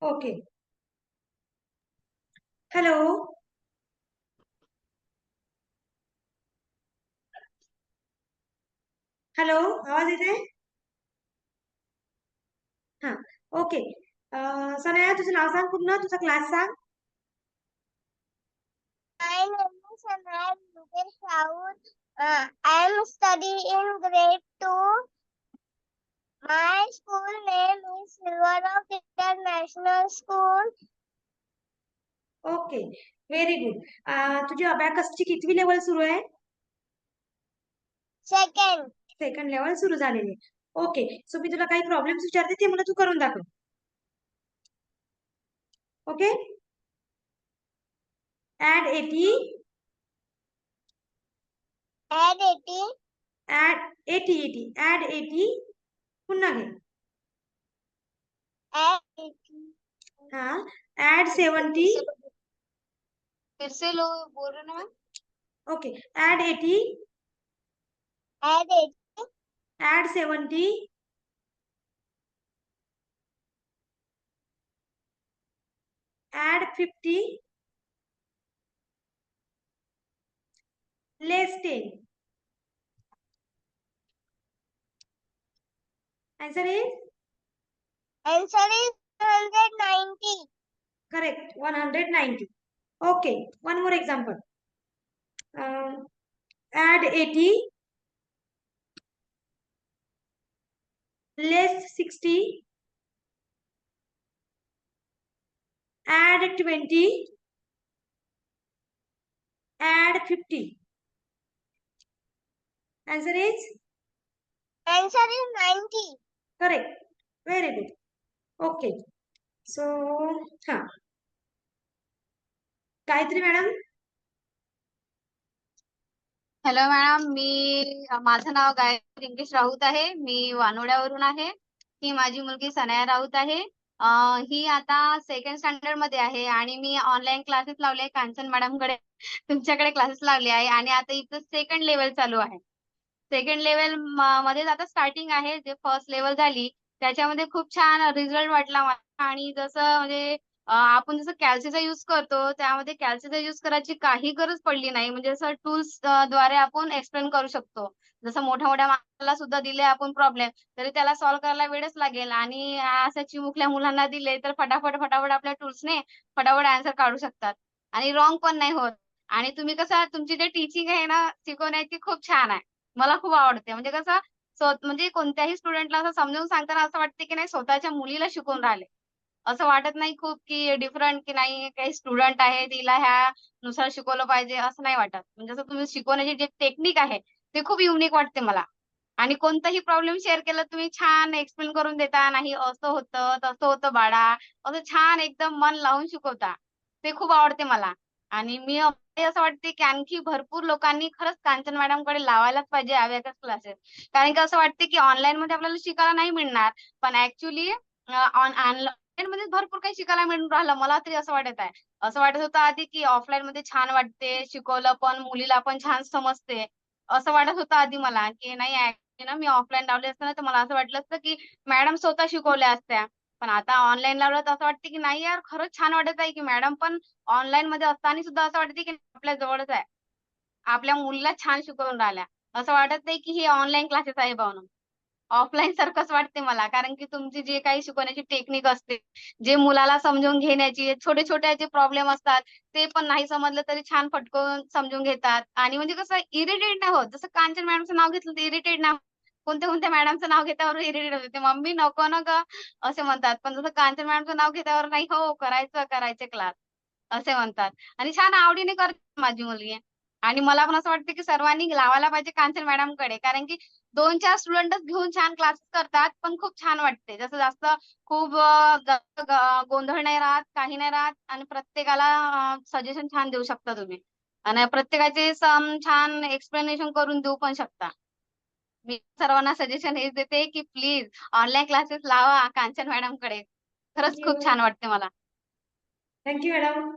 Okay. Hello. Hello, आवाज येते? हा. ओके. सनया, तुझं नाव सांग, पूर्ण तुझा क्लास सांग. My name is Sanaya Mukesh Raut. I am studying in grade 2. My school name is Silver Rock International School. Okay, very good. तुझी अबॅकसची कितवी लेवल सुरू आहे? Second. सेकंड लेवल सुरू झालेली. ओके, सो मी तुला काही प्रॉब्लेम्स विचारते, ते मला तू करून दाखव. Okay. Add 80. Add 80. Add 80. Add 80. पुन्हा घे. Add 80. हा. ऍड 70. फिर से लो, बोल रहे ना ma'am. Okay. Add 80. Add 80. Add 70. Add 50. Less 10. Answer is? Answer is 190. Correct, 190. Okay, one more example. Add 80. Less 60. Add 20. Add 50. Answer is? Answer is 90. Correct. Very good. Okay. So, हा. Gayatri madam. Hello madam, माझं नाव गायत्री रिंकेश राऊत आहे. मी वानोड्यावरून आहे. ही माझी मुलगी सनया राऊत आहे. ही आता second standard मध्ये आहे आणि मी ऑनलाईन क्लासेस लावले कांचन मॅडम कडे. तुमच्याकडे क्लासेस लावले आहे आणि आता इथं सेकंड लेवल चालू आहे. सेकंड लेवल मध्ये आता स्टार्टिंग आहे. जे फर्स्ट लेवल झाली त्याच्यामध्ये खूप छान रिझल्ट वाटला मला. आणि जसं म्हणजे आपण जसं कॅल्सीचा युज करतो त्यामध्ये कॅल्सीचा युज करायची काही गरज पडली नाही. म्हणजे असं टूल्स द्वारे आपण एक्सप्लेन करू शकतो. जसं मोठ्या मोठ्या माणसाला सुद्धा दिले आपण प्रॉब्लेम तरी त्याला सॉल्व्ह करायला वेळच लागेल आणि असं चिमुकल्या मुलांना दिले तर फटाफट फटाफट आपल्या टूल्सने फटाफट आन्सर काढू शकतात आणि रॉंग पण नाही होत. आणि तुम्ही कसं तुमची जे टीचिंग आहे ना शिकवण्याची खूप छान आहे. मला खूप आवडते. म्हणजे कसं म्हणजे कोणत्याही स्टुडंटला असं समजावून सांगताना असं वाटते की नाही स्वतःच्या मुलीला शिकवून राहिले. असं वाटत नाही खूप की डिफरंट की नाही काही स्टुडंट आहे तिला ह्या नुसार शिकवलं पाहिजे असं नाही वाटत. म्हणजे असं तुम्ही शिकवण्याची जे टेक्निक आहे ते खूप युनिक वाटते मला. आणि कोणताही प्रॉब्लेम शेअर केला तुम्ही छान एक्सप्लेन करून देता. नाही असं होतं तसं होतं बाळा असं छान एकदम मन लावून शिकवता. ते खूप आवडते मला. आणि मी असं वाटते की आणखी भरपूर लोकांनी खरंच कांचन मॅडम कडे लावायलाच पाहिजे अबॅकस क्लासेस. कारण की असं वाटते की ऑनलाईन मध्ये आपल्याला शिकायला नाही मिळणार पण ऍक्च्युली ऑनलाईन मध्ये भरपूर काही शिकायला मिळून राहिलं. मला तरी असं वाटत आहे. असं वाटत होतं आधी की ऑफलाईन मध्ये छान वाटते शिकवलं पण मुलीला पण छान समजते. असं वाटत होतं आधी मला की नाही actually ना मी ऑफलाईन लावले असते ना तर मला असं वाटलं असतं की मॅडम स्वतः शिकवल्या असत्या. पण आता ऑनलाईन लावलं तर असं वाटतं की नाही यार खरंच छान वाटत आहे की मॅडम पण ऑनलाईन मध्ये असताना सुद्धा असं वाटते की आपल्या जवळच आहे. आपल्या मुलीला छान शिकवून राहिल्या. असं वाटत नाही की हे ऑनलाईन क्लासेस आहे म्हणून. ऑफलाईन सारखंच वाटते मला. कारण की तुमची जे काही शिकवण्याची टेक्निक असते, जे मुलाला समजून घेण्याची छोटे छोटे जे प्रॉब्लेम असतात ते पण नाही समजलं तरी छान फटकवून समजून घेतात. आणि म्हणजे कसं इरिटेट नाही होत. जसं कांचन मॅडमचं नाव घेतलं तर इरिटेट नाही होत. कोणत्या कोणत्या मॅडमचं नाव घेल्यावर इरिटेट होते. मम्मी नको ना गं असे म्हणतात. पण जसं कांचन मॅडमचं नाव घेल्यावर नाही हो करायचे क्लास असे म्हणतात. आणि छान आवडीने करते माझी मुलगी. आणि मला पण असं वाटतं की सर्वांनी लावायला पाहिजे कांचन मॅडमकडे. कारण की 2-4 स्टुडंटच घेऊन छान क्लासेस करतात पण खूप छान वाटते. जसं जास्त खूप जास्त गोंधळ नाही राहत, काही नाही राहत आणि प्रत्येकाला सजेशन छान देऊ शकता तुम्ही. आणि प्रत्येकाचे छान एक्सप्लेनेशन करून देऊ पण शकता. मी सर्वांना सजेशन हेच देते की प्लीज ऑनलाईन क्लासेस लावा कांचन मॅडमकडे. खरंच खूप छान वाटते मला. Thank you madam.